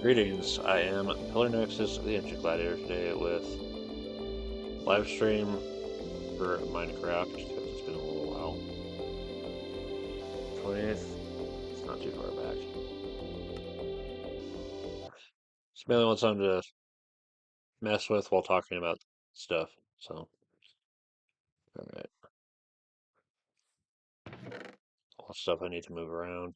Greetings, I am Pillar Nexus, the Ancient Gladiator, today with live stream for Minecraft, because it's been a little while. 28th, it's not too far back. It's mainly want something to mess with while talking about stuff, so, alright. All the stuff I need to move around.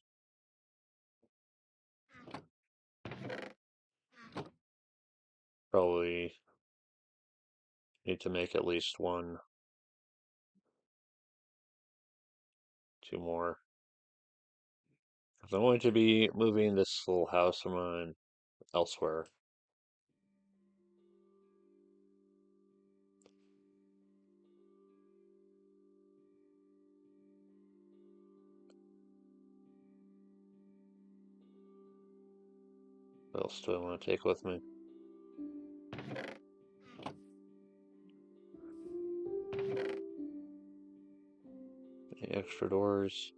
Probably need to make at least one, two more. Because I'm going to be moving this little house of mine elsewhere. What else do I want to take with me? Any extra doors?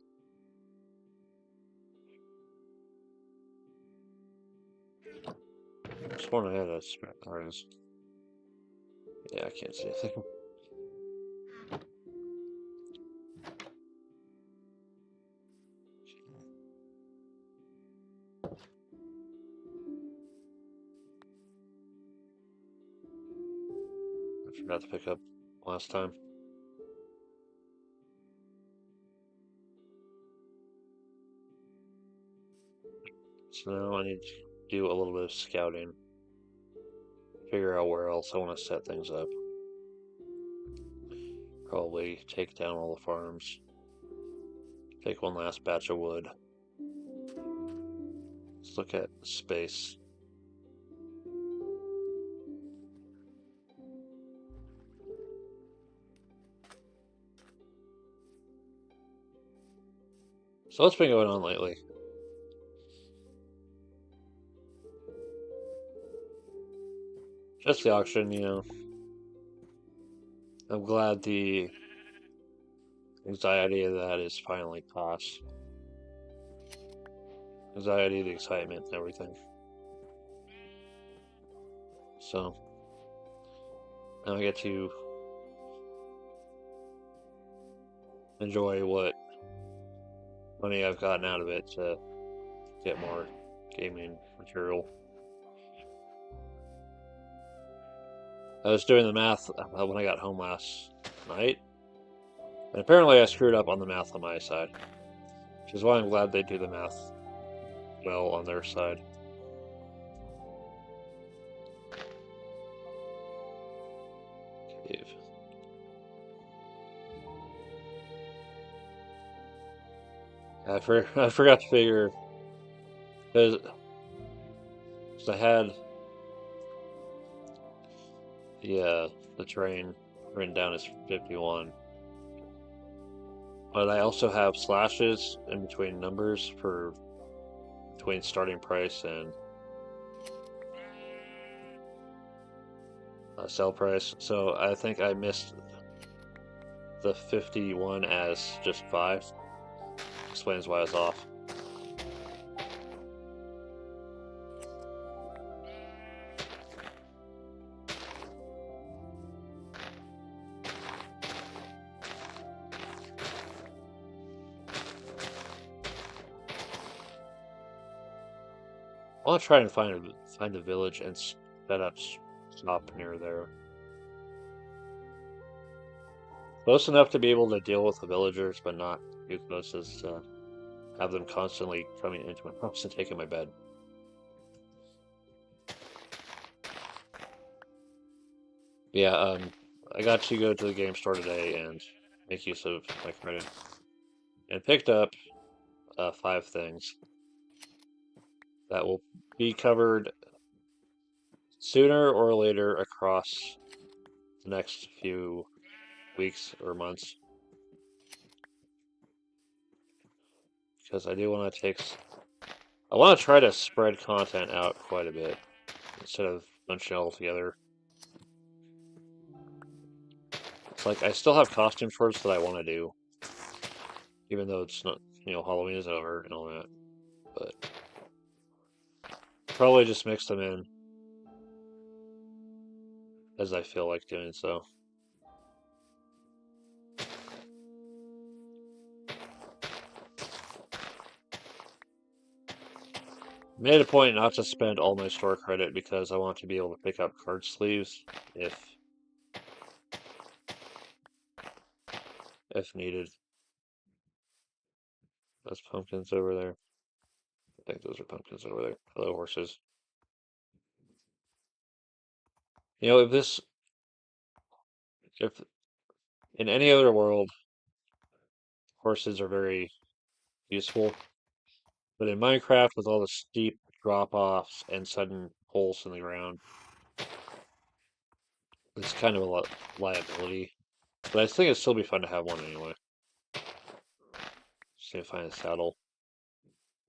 I just want to have that artist. Yeah, I can't see anything. I forgot to pick up last time. So now I need to do a little bit of scouting. Figure out where else I want to set things up. Probably take down all the farms. Take one last batch of wood. Let's look at space. So what's been going on lately? Just the auction, you know. I'm glad the anxiety of that is finally past. Anxiety, the excitement, and everything. So now I get to enjoy what money I've gotten out of it to get more gaming material. I was doing the math when I got home last night, and apparently I screwed up on the math on my side, which is why I'm glad they do the math well on their side. Cave. I forgot to figure, because I had the terrain written down as 51, but I also have slashes in between numbers for between starting price and sell price. So I think I missed the 51 as just 5. Explains why I was off. I want to try and find a village and set up shop near there. Close enough to be able to deal with the villagers, but not too close as to have them constantly coming into my house and taking my bed. Yeah, I got to go to the game store today and make use of my credit, and picked up 5 things that will be covered sooner or later across the next few weeks or months. Because I do want to I want to try to spread content out quite a bit instead of bunching it all together. It's like I still have costume shorts that I want to do, even though it's not, Halloween is over and all that. But Probably just mix them in as I feel like doing so. Made a point not to spend all my store credit because I want to be able to pick up card sleeves if needed. Those pumpkins over there. I think those are pumpkins over there. Hello, horses. You know, if in any other world, horses are very useful, but in Minecraft, with all the steep drop-offs and sudden holes in the ground, it's kind of a liability. But I think it'd still be fun to have one anyway. Just need to find a saddle.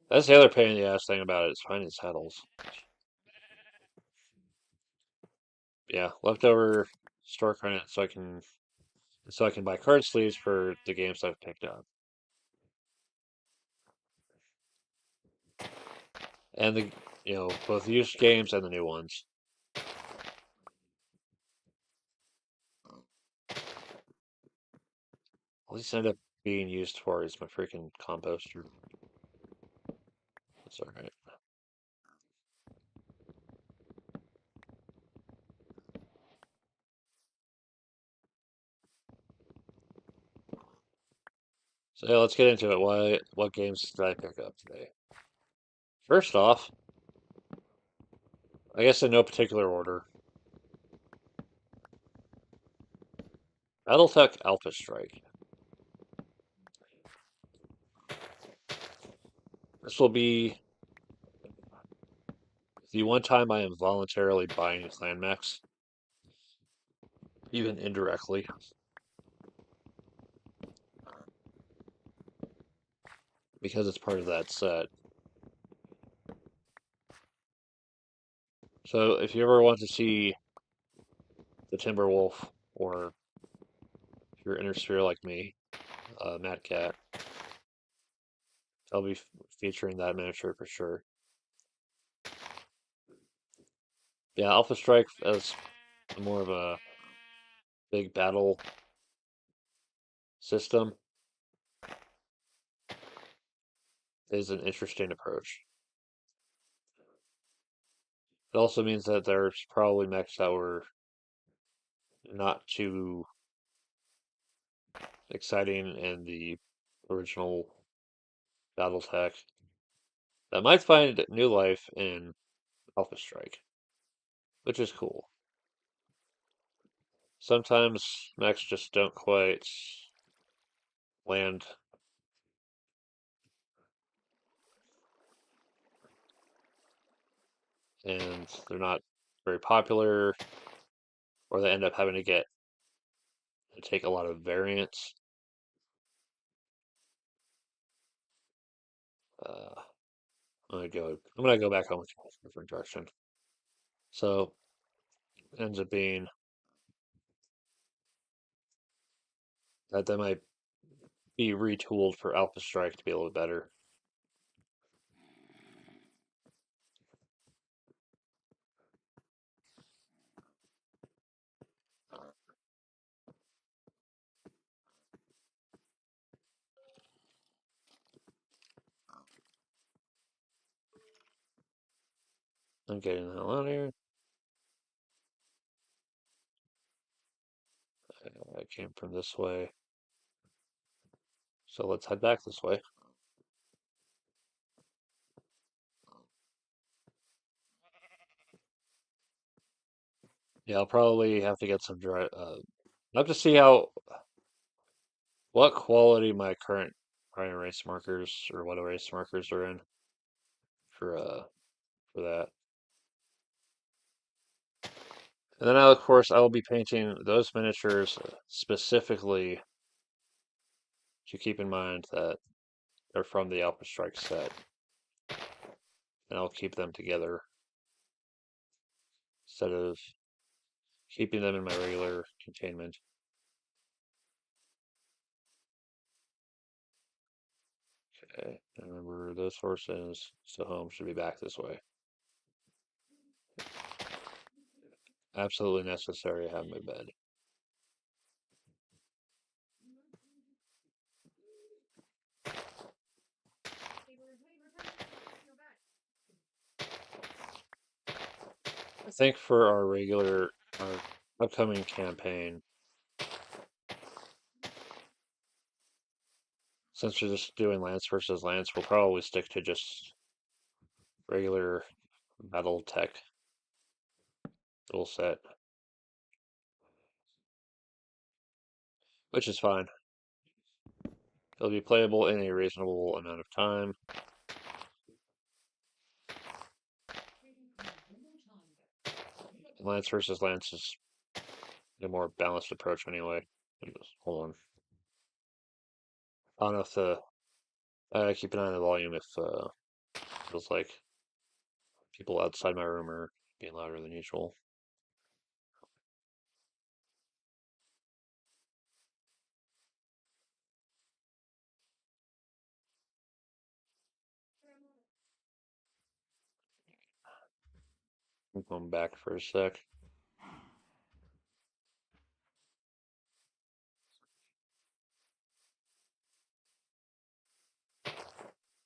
That's the other pain in the ass thing about it, is finding saddles. Yeah, leftover store credit so I can buy card sleeves for the games I've picked up. And both used games and the new ones. All these end up being used for is my freaking composter. That's alright. So yeah, let's get into it. What games did I pick up today? First off, I guess in no particular order, Battletech Alpha Strike. This will be the one time I am voluntarily buying clan mechs, even indirectly, because it's part of that set. So if you ever want to see the Timberwolf, or if you're Inner like me, Mad Cat, I'll be featuring that miniature for sure. Yeah, Alpha Strike as more of a big battle system is an interesting approach. It also means that there's probably mechs that were not too exciting in the original Battletech that might find new life in Alpha Strike, which is cool. Sometimes mechs just don't quite land, and they're not very popular, or they end up having to take a lot of variants. Uh, I'm gonna go back home with a different direction. So it ends up being that they might be retooled for Alpha Strike to be a little better. I'm getting the hell out of here. I came from this way. So let's head back this way. Yeah, I'll probably have to get some dry. I have to see what quality my current dry erase markers or what erase markers are in for uh for that. And then of course I will be painting those miniatures specifically to keep in mind that they're from the Alpha Strike set, and I'll keep them together instead of keeping them in my regular containment. Okay, remember those horses, so home should be back this way. absolutely necessary to have my bed. I think for our upcoming campaign, since we're just doing Lance versus Lance, we'll probably stick to just regular battle tech rule set, which is fine. It'll be playable in a reasonable amount of time. Lance versus Lance is a more balanced approach anyway. Hold on. I don't know if keep an eye on the volume if it feels like people outside my room are being louder than usual. I'm going back for a sec.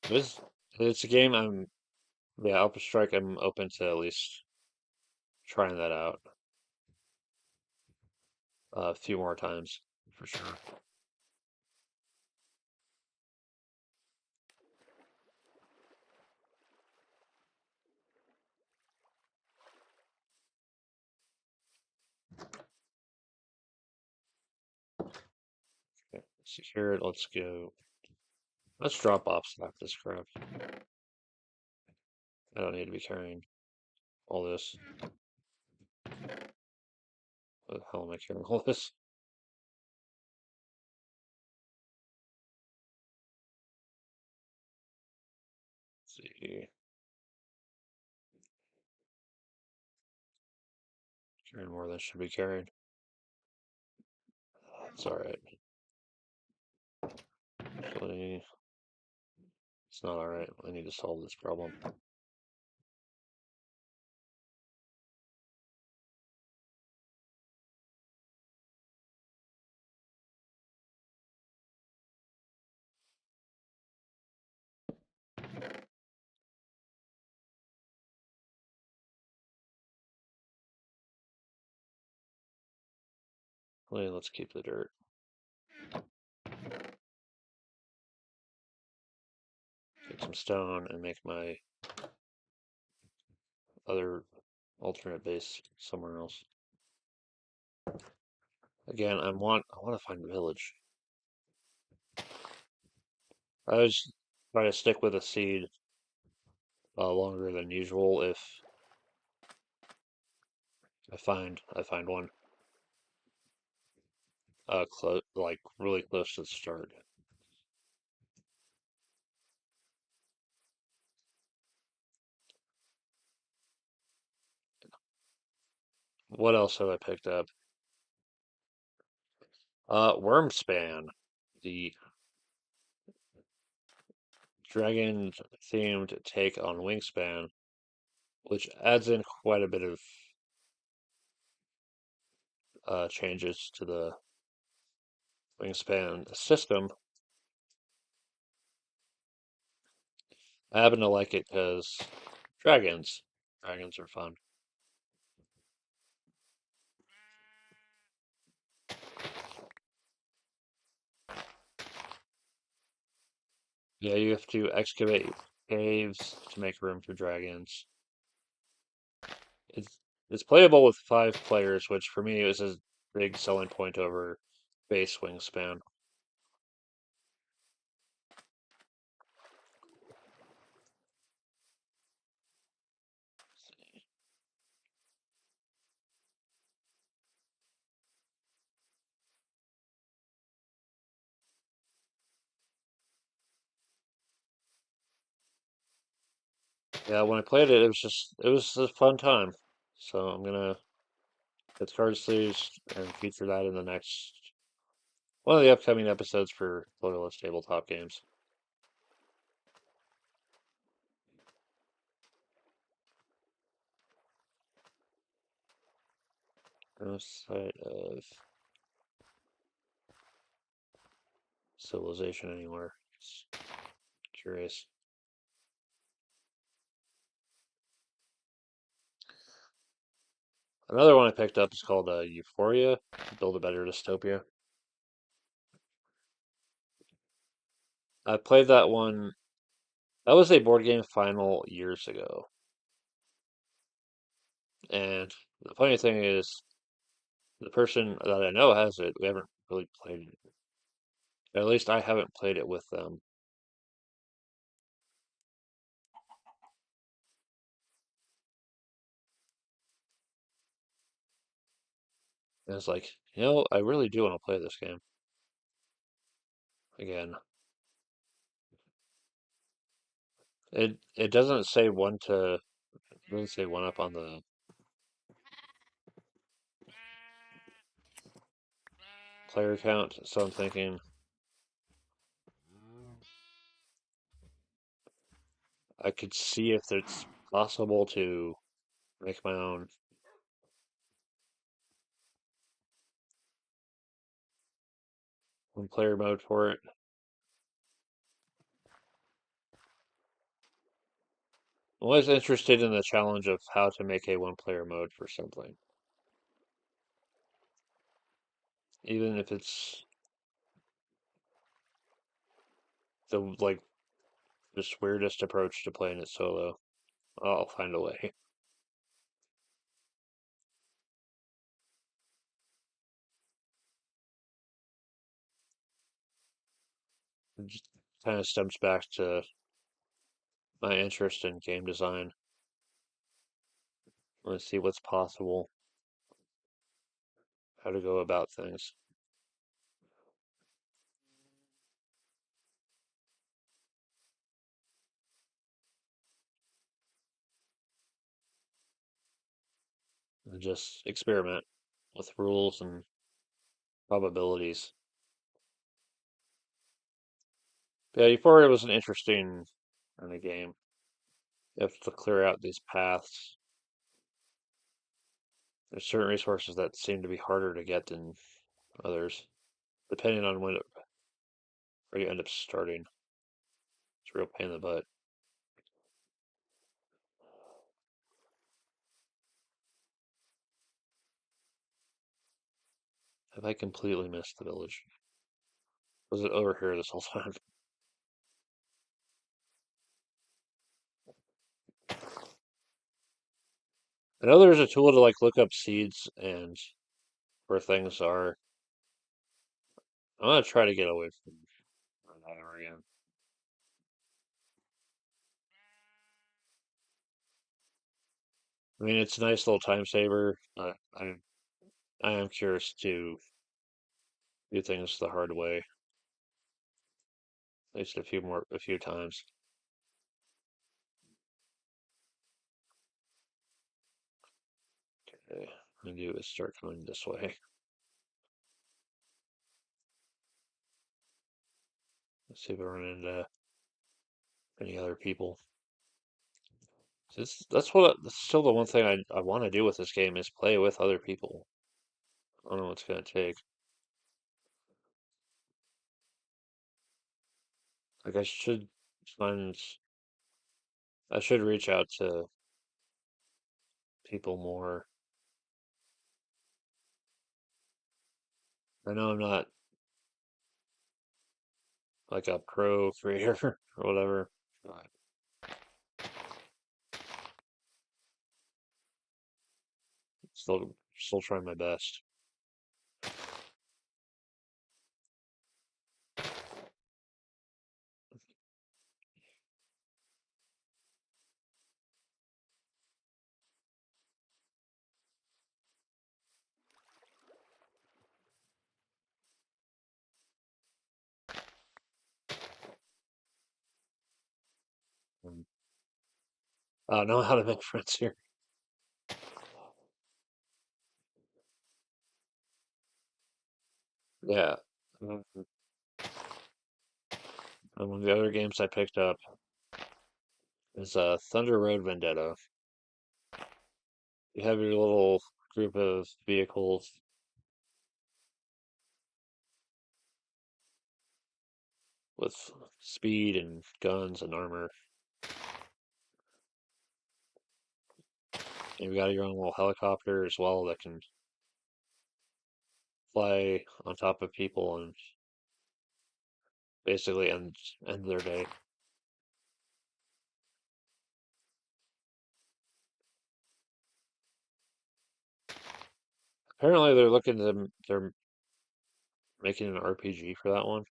This it's a game yeah, Alpha Strike, I'm open to at least trying that out a few more times for sure. Okay, secured, let's go. Let's drop off stack this crap. I don't need to be carrying all this. What the hell am I carrying all this? Let's see. Carrying more than should be carried. It's alright. Actually, it's not alright. I need to solve this problem. Let's keep the dirt. Take some stone and make my other alternate base somewhere else. Again, I want to find a village. I always try to stick with a seed longer than usual if I find one close, like really close to the start. What else have I picked up? Wormspan, the dragon themed take on Wingspan, which adds in quite a bit of changes to the Wingspan system. I happen to like it because dragons. Dragons are fun. Yeah, you have to excavate caves to make room for dragons. It's it's playable with 5 players, which for me is a big selling point over base Wingspan. Yeah, when I played it, it was a fun time. So I'm gonna get card sleeves and feature that in the next one of the upcoming episodes for Loyalist Tabletop Games. outside of civilization anywhere. Just curious. Another one I picked up is called Euphoria, Build a Better Dystopia. I played that one. That was a board game final years ago. And the funny thing is, the person that I know has it, we haven't really played it. At least I haven't played it with them. And it's like, I really do want to play this game again. It doesn't say it doesn't say one up on the player count, so I'm thinking I could see if it's possible to make my own one player mode for it. I'm always interested in the challenge of how to make a one player mode for something. Even if it's the just weirdest approach to playing it solo. I'll find a way. It just kind of stems back to my interest in game design. Let's see what's possible, how to go about things. And just experiment with rules and probabilities. But yeah, Euphoria was an interesting kind of game. You have to clear out these paths. There's certain resources that seem to be harder to get than others, depending on where you end up starting. It's a real pain in the butt. Have I completely missed the village? Was it over here this whole time? I know there's a tool to look up seeds and where things are. I'm gonna try to get away from that area. I mean, it's a nice little time saver, but I am curious to do things the hard way, at least a few times. Okay, I'm gonna do is start coming this way. Let's see if I run into any other people. That's still the one thing I want to do with this game is play with other people. I don't know what's gonna take. Like find, I should reach out to people more. I know I'm not like a pro creator or whatever. But still trying my best. Um, I know how to make friends here. Yeah. Um, and one of the other games I picked up is Thunder Road Vendetta. You have your little group of vehicles with speed and guns and armor. And you've got your own little helicopter as well that can fly on top of people and basically end their day. Apparently, they're making an RPG for that one.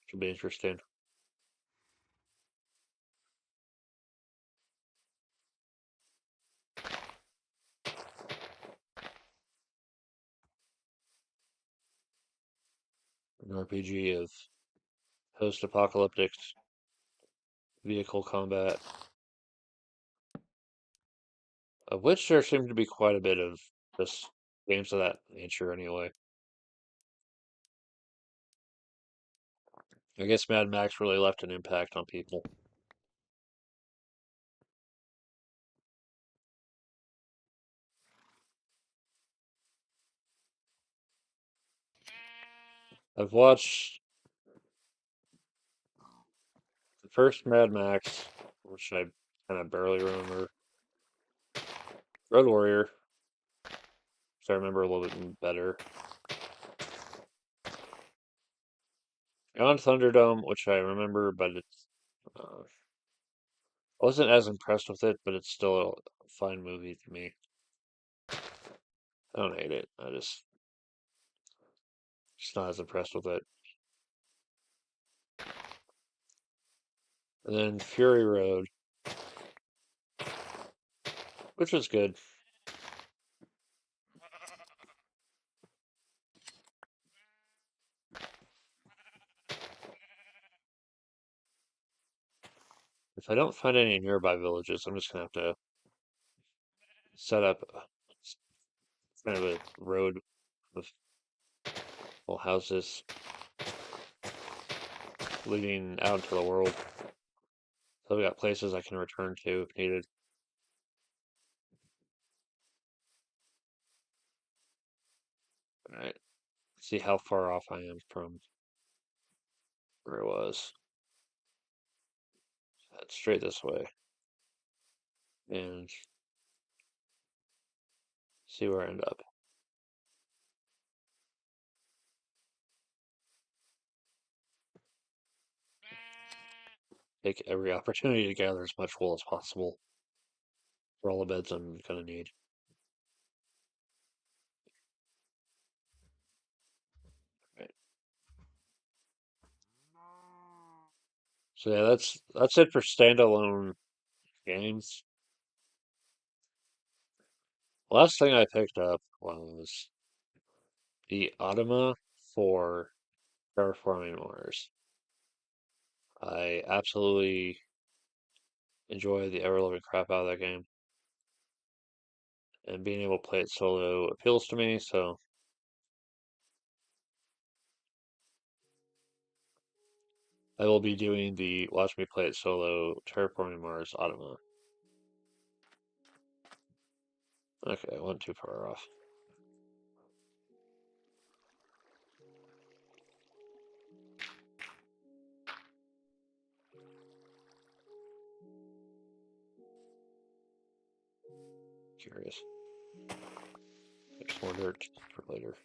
Should be interesting. An RPG of post-apocalyptic vehicle combat, of which there seemed to be quite a bit of just games of that nature anyway. I guess Mad Max really left an impact on people. I've watched the first Mad Max, which I kind of barely remember. Road Warrior, which I remember a little bit better. On Thunderdome, which I remember, but I wasn't as impressed with it, but it's still a fine movie to me. I don't hate it. I just not as impressed with it. And then Fury Road, which was good. If I don't find any nearby villages, I'm just gonna have to set up kind of a road with little houses leading out into the world. So we got places I can return to if needed. Alright, see how far off I am from where it was. Head straight this way. And see where I end up. Take every opportunity to gather as much wool as possible for all the beds I'm gonna need. Right. So yeah, that's it for standalone games. Last thing I picked up was the Automa for Terraforming Mars. I absolutely enjoy the ever-loving crap out of that game, and being able to play it solo appeals to me, so I will be doing the Watch Me Play It Solo Terraforming Mars Automa. Okay, I went too far off. Curious. There's more dirt for later.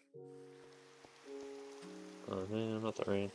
Oh man, not the rain.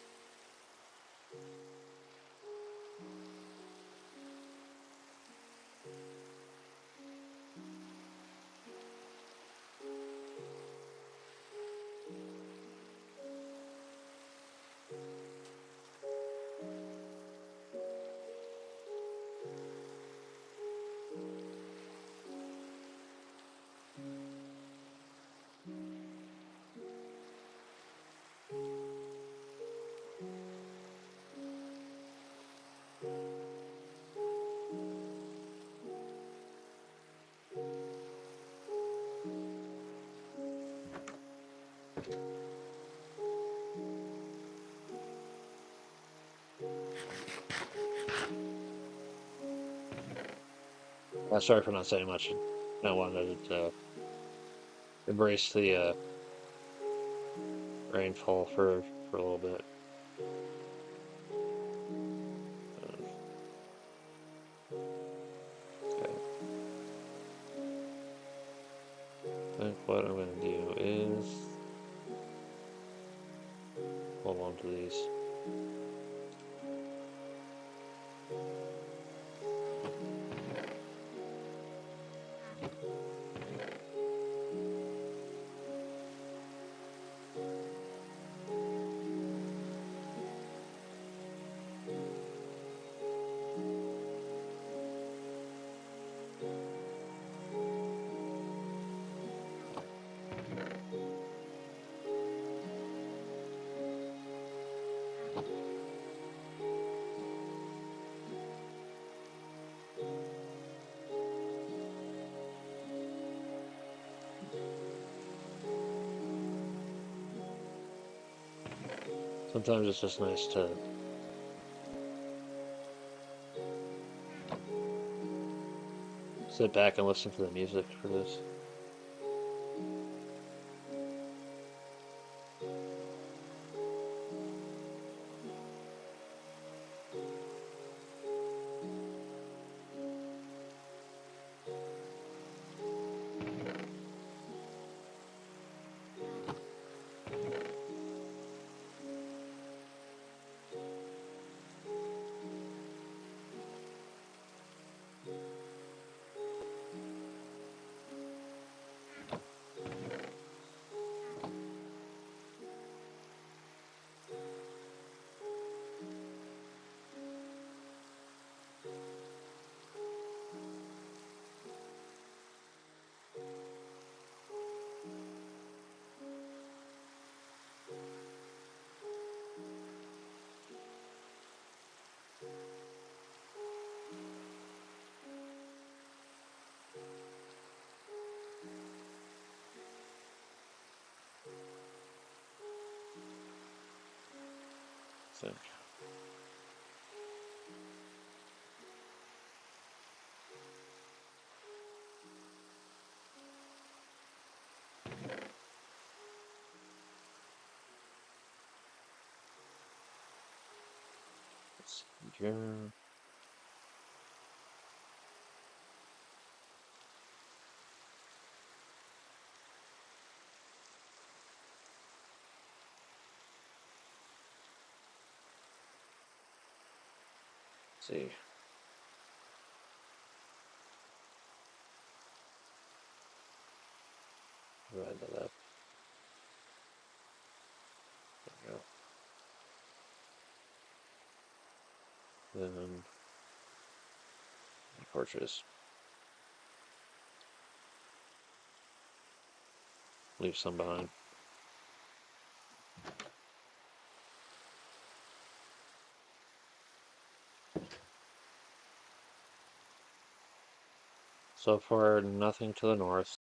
Sorry for not saying much. I wanted to embrace the rainfall for a little bit. Okay. I think what I'm gonna do is hold on to these. Sometimes it's just nice to sit back and listen to the music for this. So, let's see here. Let's see. Divide that up. There we go. Then torches. Leave some behind. So far, nothing to the north.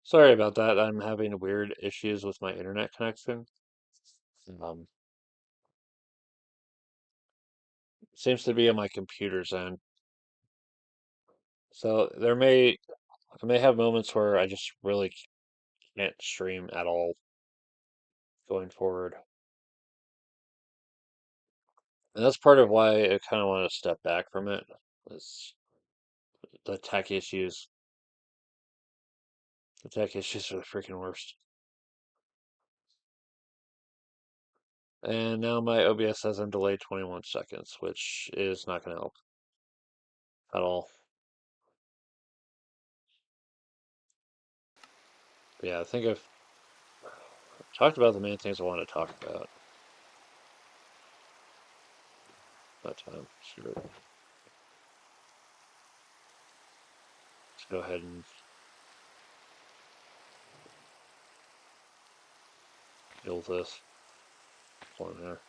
Sorry about that. I'm having weird issues with my internet connection. Um, Seems to be on my computer's end. So I may have moments where I just really can't stream at all going forward. And that's part of why I kind of want to step back from it. Is the tech issues. The tech issues are the freaking worst. And now my OBS has a delay 21 seconds, which is not going to help at all. But yeah, I think I've talked about the main things I want to talk about that time. Sure. Let's go ahead and build this one there.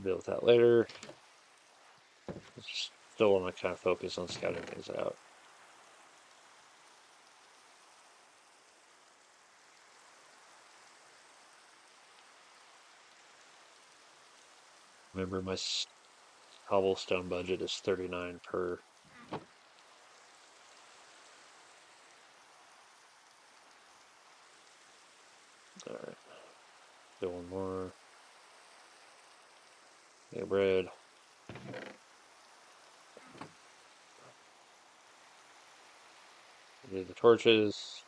Deal with that later. Still want to kind of focus on scouting things out. Remember, my cobblestone budget is 39 per. Alright. Do one more. Okay, bread. Do the torches.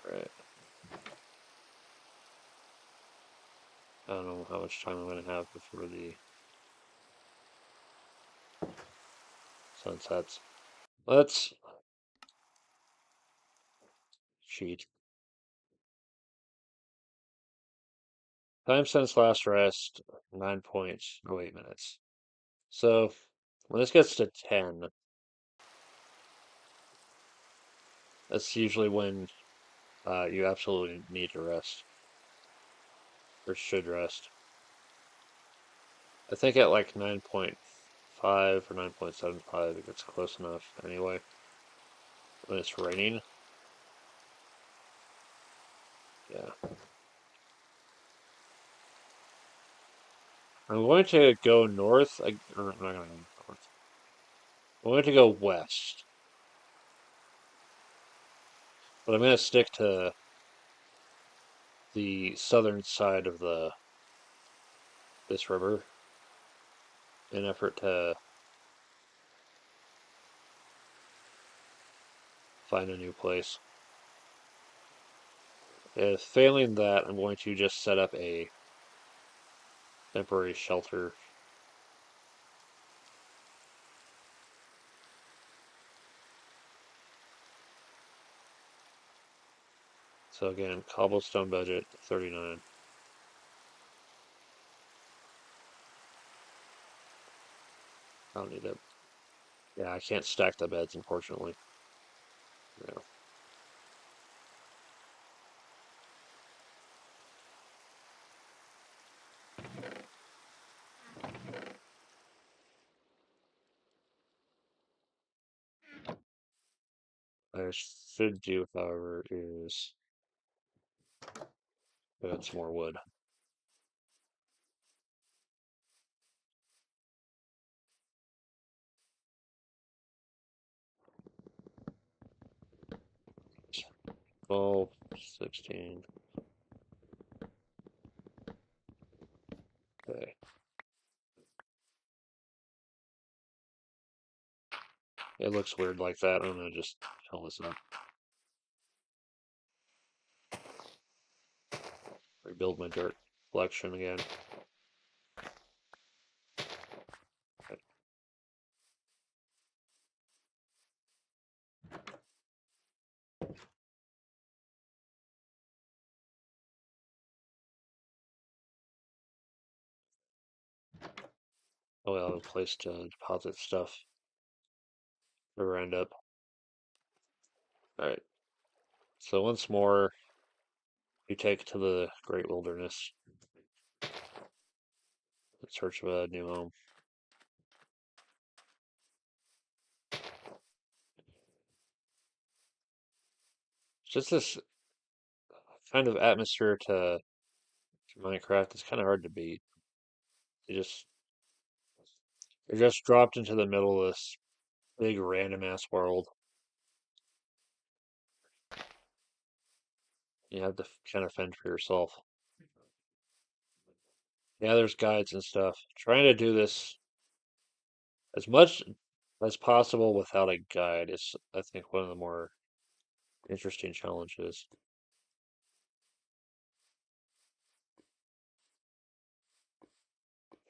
Alright. I don't know how much time I'm going to have before the sun sets. Let's cheat. Time since last rest, 9.08 minutes. So, when this gets to 10, that's usually when you absolutely need to rest. Or should rest. I think at like 9.5 or 9.75 it gets close enough anyway. When it's raining. Yeah. I'm going to go north. Or I'm not going to go north. I'm going to go west. But I'm going to stick to the southern side of this river in an effort to find a new place. If failing that, I'm going to just set up a temporary shelter. So again, cobblestone budget 39. I don't need it. Yeah, I can't stack the beds, unfortunately. Yeah. I should do, however, is add some more wood. Twelve, 16. Okay. It looks weird like that. I'm gonna just fill this up. Rebuild my dirt collection again. Okay. Oh, well, I have a place to deposit stuff or end up. Alright. So once more, you take to the great wilderness in search of a new home. It's just this kind of atmosphere to Minecraft. It's kind of hard to beat. You just you're just dropped into the middle of this big random ass world. You have to kind of fend for yourself. Yeah, there's guides and stuff. Trying to do this as much as possible without a guide is, I think, one of the more interesting challenges.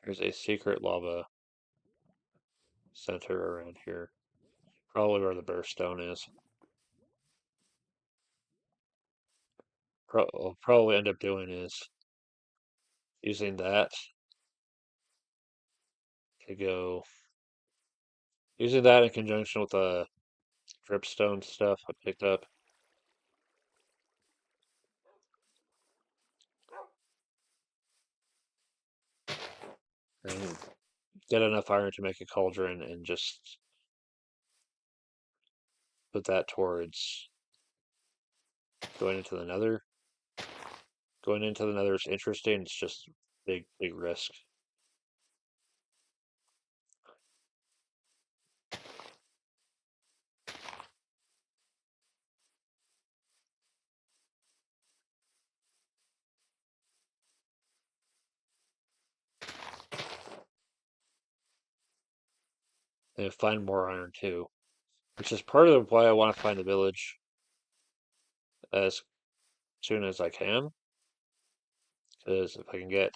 There's a secret lava center around here, probably where the bear stone is. I'll probably end up doing is using that to go, using that in conjunction with the dripstone stuff I picked up, and get enough iron to make a cauldron and just put that towards going into the nether. Going into the nether is interesting, it's just big, big risk. And find more iron too, which is part of why I want to find the village as soon as I can, because if I can get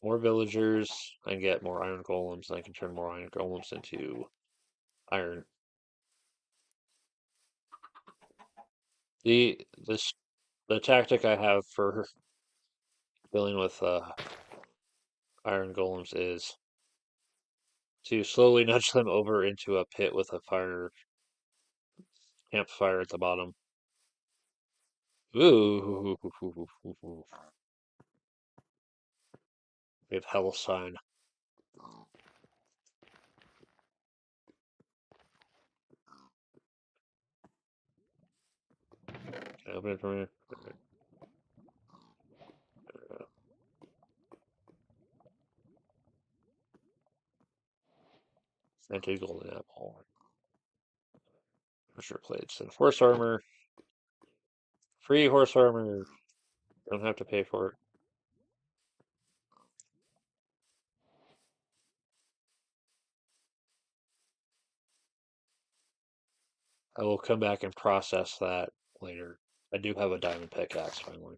more villagers and get more iron golems, I can turn more iron golems into iron. This the tactic I have for dealing with iron golems is to slowly nudge them over into a pit with a campfire at the bottom. Ooh, we have hell sign. Can I open it from here? Scented golden apple. Pressure plates and horse armor. Free horse armor. Don't have to pay for it. I will come back and process that later. I do have a diamond pickaxe finally.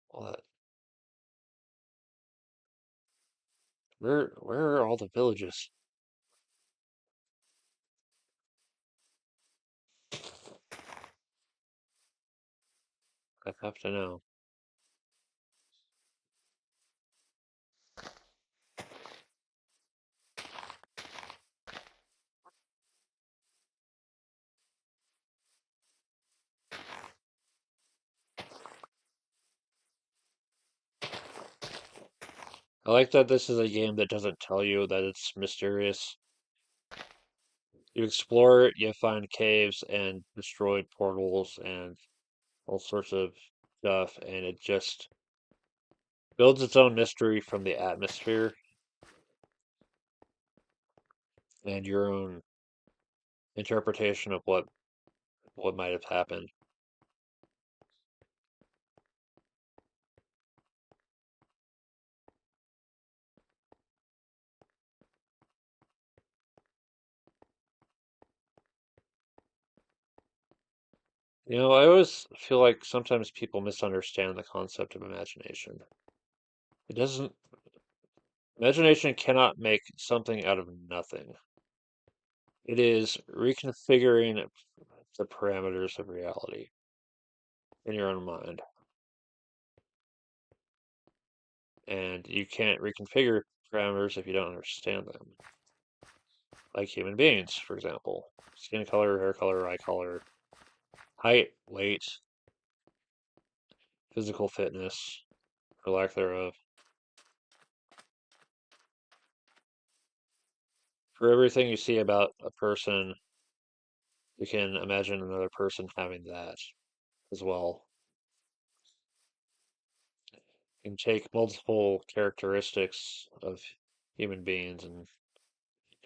What? Where are all the villages? I have to know. I like that this is a game that doesn't tell you that it's mysterious. You explore it, you find caves and destroyed portals and all sorts of stuff, and it just builds its own mystery from the atmosphere and your own interpretation of what might have happened. I always feel like sometimes people misunderstand the concept of imagination. It doesn't, imagination cannot make something out of nothing. It is reconfiguring the parameters of reality in your own mind. And you can't reconfigure parameters if you don't understand them. Like human beings, for example. Skin color, hair color, eye color, height, weight, physical fitness, or lack thereof. For everything you see about a person, you can imagine another person having that as well. You can take multiple characteristics of human beings and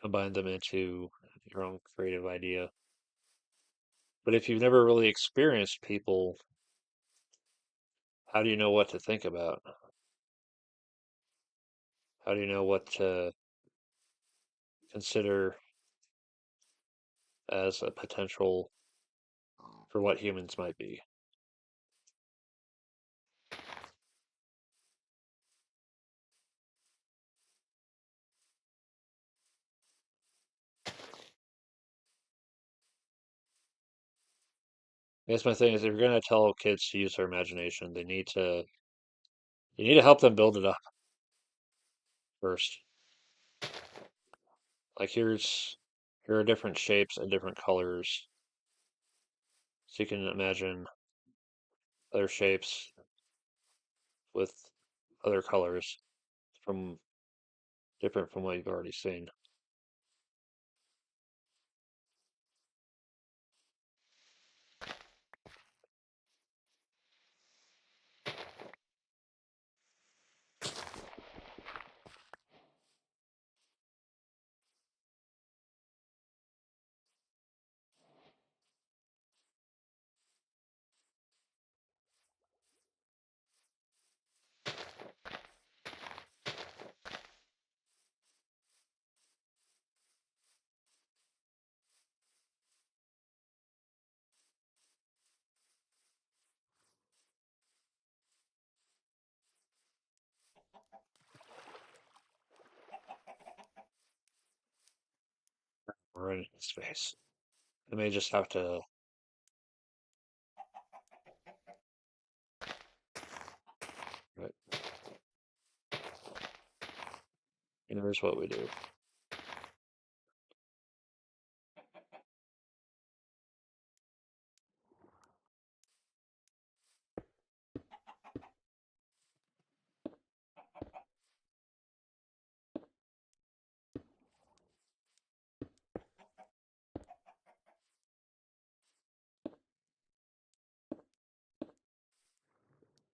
combine them into your own creative idea. But if you've never really experienced people, how do you know what to think about? How do you know what to consider as a potential for what humans might be? I guess my thing is if you're gonna tell kids to use their imagination, you need to help them build it up first. Like here are different shapes and different colors, so you can imagine other shapes with other colors from different from what you've already seen. Right in his face. I may just have to. Right, here's what we do.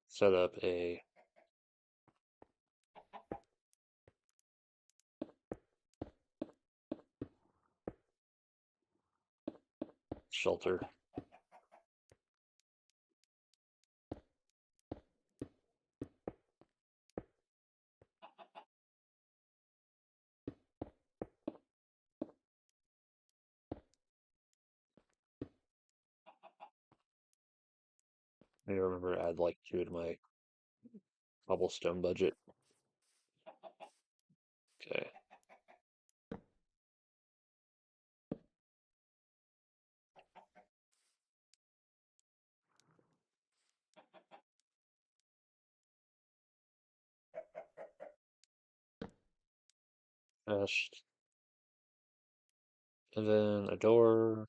Set up a shelter. I remember I'd like to to my cobblestone budget. Okay. Chest. And then a door.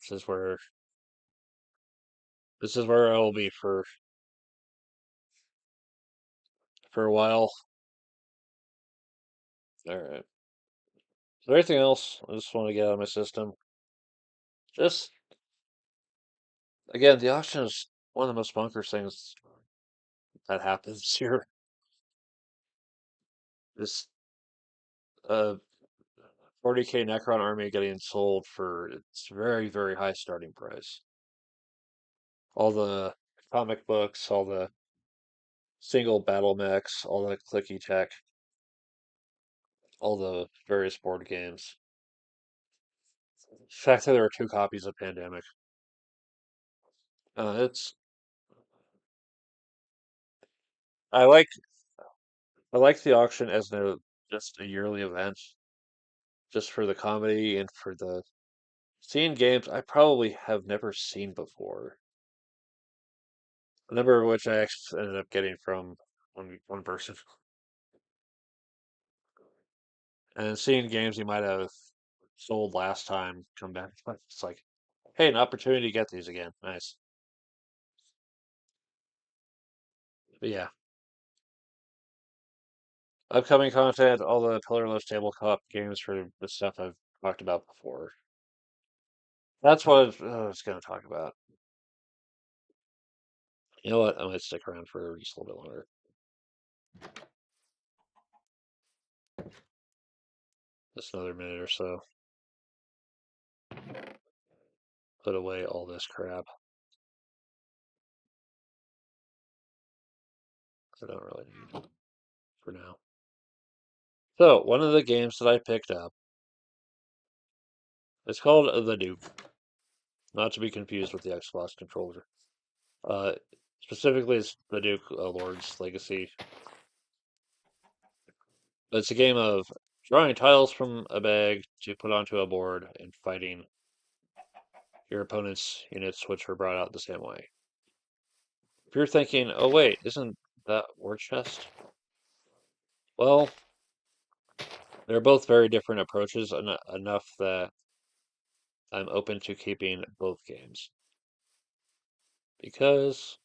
This is where this is where I will be for a while. Alright. Is there anything else I just want to get out of my system? Just again, the auction is one of the most bonkers things that happens here. This 40K Necron army getting sold for its very, very high starting price. All the comic books, all the single battle mechs, all the clicky tech, all the various board games. The fact that there are two copies of Pandemic. It's I like I like the auction as just a yearly event, just for the comedy and for the seeing games I probably have never seen before. A number of which I actually ended up getting from one person. And seeing games you might have sold last time come back. It's like, hey, an opportunity to get these again. Nice. But yeah. Upcoming content, all the Pillarless tabletop games for the stuff I've talked about before. That's what I was going to talk about. You know what? I might stick around for just a little bit longer. Just another minute or so. Put away all this crap. I don't really need for now. So, one of the games that I picked up, it's called The Duke, not to be confused with the Xbox controller. Uh, Specifically, it's the Duke Lord's Legacy. It's a game of drawing tiles from a bag to put onto a board and fighting your opponent's units, which were brought out the same way. If you're thinking, oh wait, isn't that War Chest? Well, they're both very different approaches, enough that I'm open to keeping both games because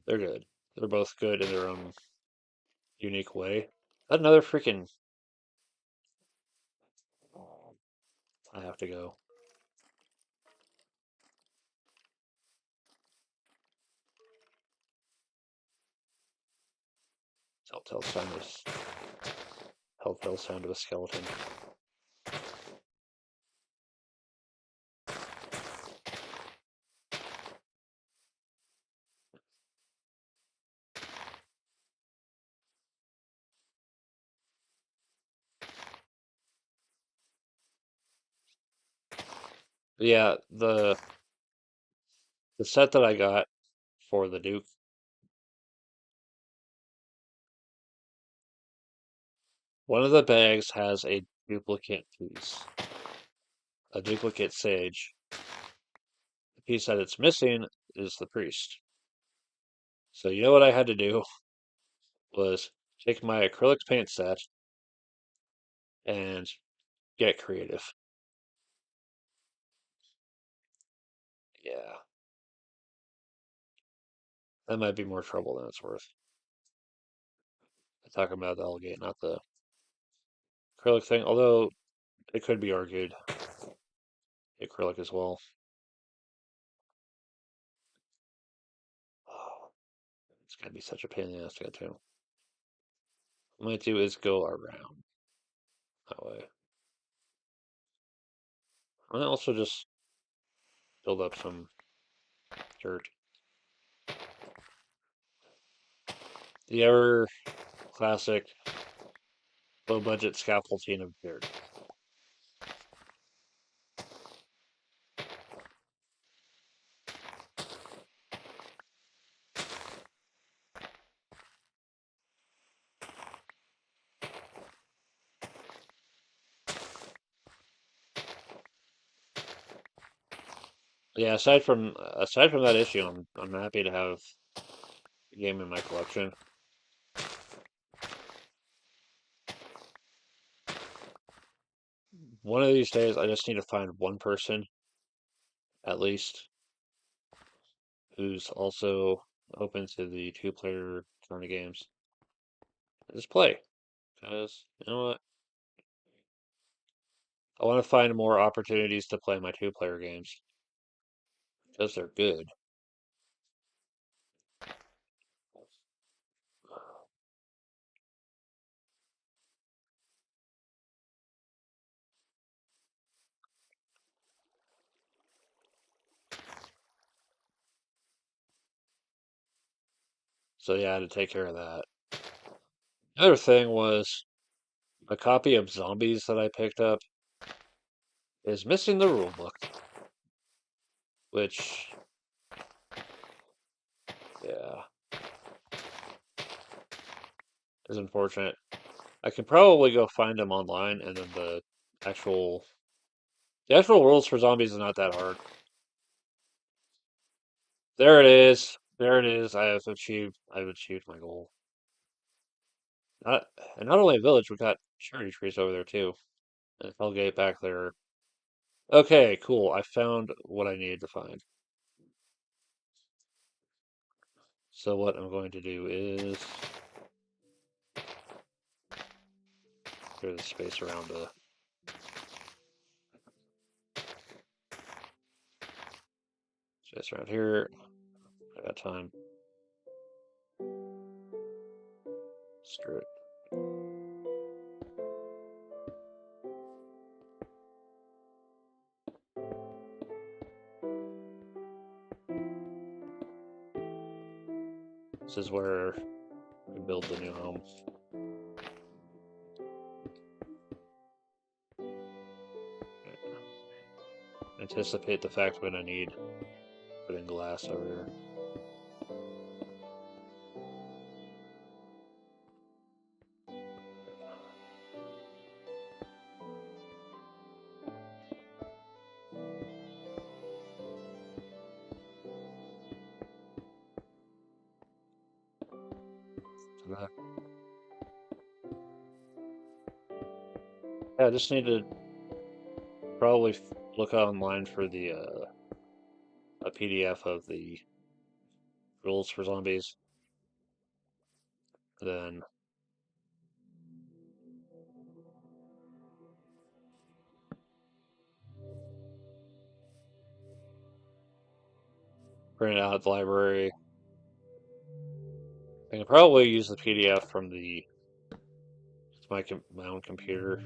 they're good. They're both good in their own unique way. Another freaking. I have to go. Telltale sound of telltale sound of a skeleton. But yeah, the set that I got for the Duke, one of the bags has a duplicate piece, a duplicate sage. The piece that it's missing is the priest. So you know what I had to do was take my acrylic paint set and get creative. Yeah, that might be more trouble than it's worth. I'm talking about the Elgate, not the acrylic thing, although it could be argued acrylic as well. Oh, it's gonna be such a pain in the ass to get to. What I might do is go around that way. I might also just build up some dirt. The ever classic low budget scaffolding of dirt. Yeah, aside from that issue, I'm happy to have the game in my collection. One of these days, I just need to find one person, at least, who's also open to the two-player kind of games. Just play, because you know what? I want to find more opportunities to play my two-player games because they're good. So yeah, I had to take care of that. The other thing was a copy of Zombies that I picked up is missing the rule book, which, yeah, is unfortunate. I can probably go find them online, and then the actual rules for Zombies is not that hard. There it is. There it is. I've achieved my goal. Not, and not only a village, we got cherry trees over there too. And Hellgate back there. Okay, cool. I found what I needed to find. So what I'm going to do is clear the space around the space around here. I got time. Screw it. This is where we build the new home. Anticipate the fact we're gonna need putting glass over here. to that. Yeah, I just need to probably look online for the a PDF of the rules for zombies. Then print it out at the library. I can probably use the PDF from the my own computer.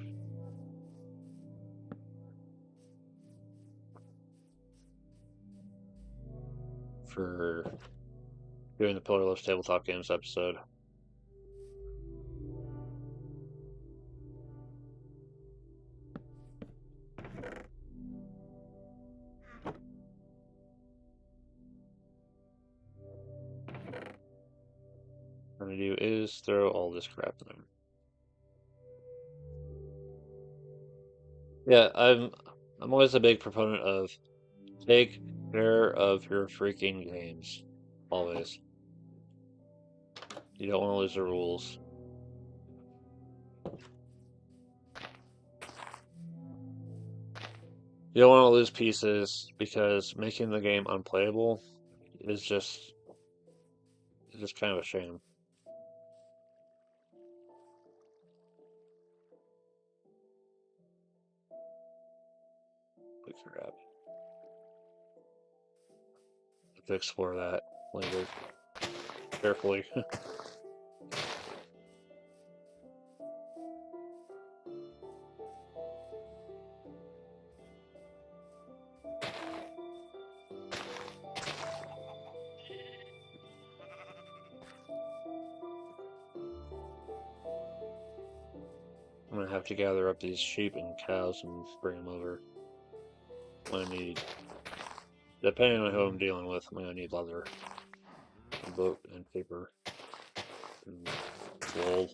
For doing the Pillarless Tabletop Games episode. What I'm gonna do is throw all this crap in them. Yeah, I'm always a big proponent of take care of your freaking games. Always. You don't want to lose the rules. You don't want to lose pieces because making the game unplayable is just kind of a shame. Holy crap. Have to explore that later. Carefully. I'm gonna have to gather up these sheep and cows and bring them over. I'm gonna need, depending on who I'm dealing with, I'm gonna need leather, and boat, and paper, and wool.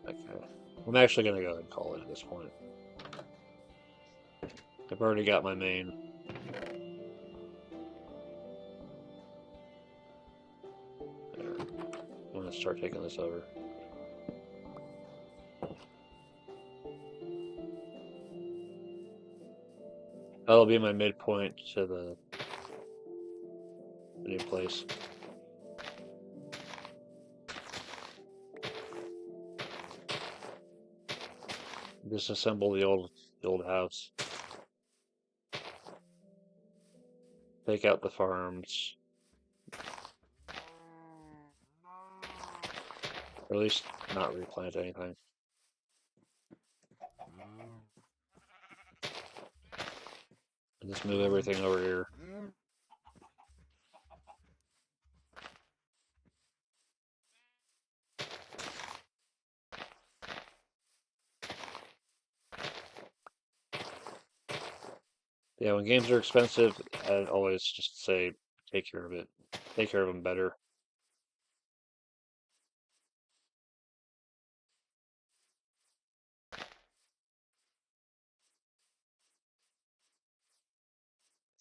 Okay. I'm actually gonna go ahead and call it at this point. I've already got my main. There. I'm gonna start taking this over. That'll be my midpoint to the new place. Disassemble the old house. Take out the farms. Or at least not replant anything. And just move everything over here. Yeah, when games are expensive, I'd always just say take care of it. Take care of them better. I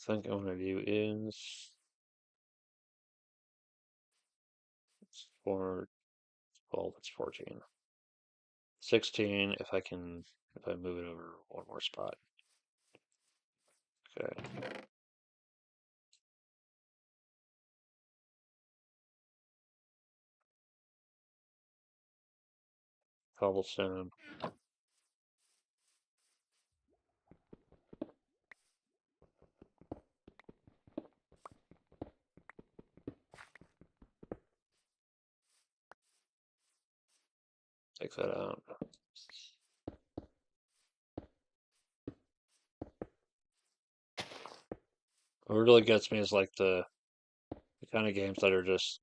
think I'm gonna do is it's 4, 12, it's 14. 16 if I move it over one more spot. Okay. Cobblestone. Take that out. What really gets me is like the kind of games that are just,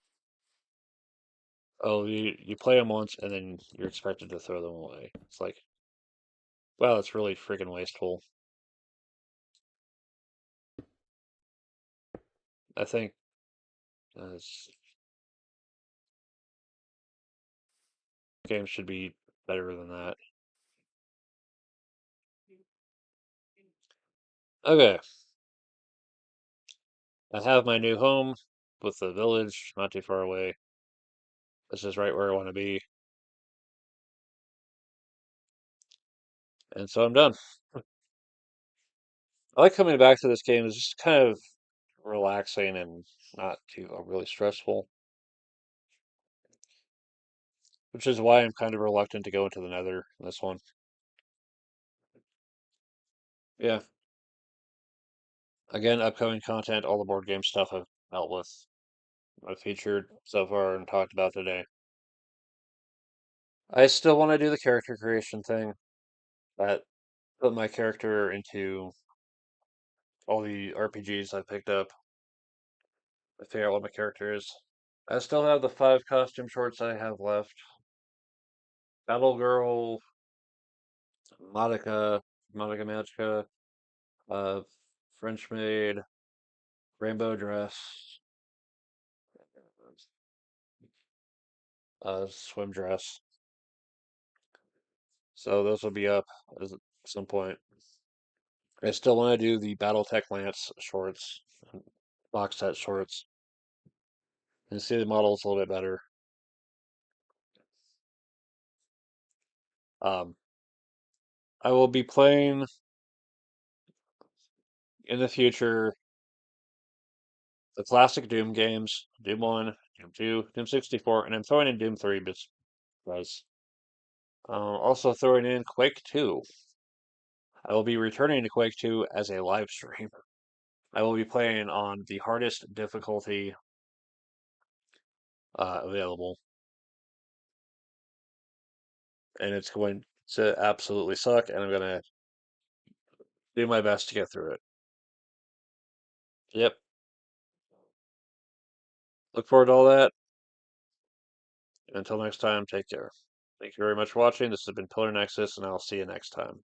oh, you play them once and then you're expected to throw them away. It's like, wow, that's really freaking wasteful. I think it's game should be better than that. Okay, I have my new home with the village not too far away. This is right where I want to be, and so I'm done. I like coming back to this game. It's just kind of relaxing and not too really stressful, which is why I'm kind of reluctant to go into the Nether in this one. Yeah, again, upcoming content, all the board game stuff I've dealt with, I've featured so far and talked about today. I still want to do the character creation thing. That put my character into all the RPGs I picked up. I figure out what my character is. I still have the 5 costume shorts I have left. Battle Girl, Monica, Monica Magica, uh, French Maid, Rainbow Dress, Swim Dress. So those will be up at some point. I still want to do the BattleTech Lance shorts, box set shorts, and see the models a little bit better. Um, I will be playing in the future the classic Doom games, Doom 1, Doom 2, Doom 64, and I'm throwing in Doom 3 because also throwing in Quake 2. I will be returning to Quake 2 as a live stream. I will be playing on the hardest difficulty available, and it's going to absolutely suck, and I'm going to do my best to get through it. Yep. Look forward to all that. Until next time, take care. Thank you very much for watching. This has been Pillar Nexus, and I'll see you next time.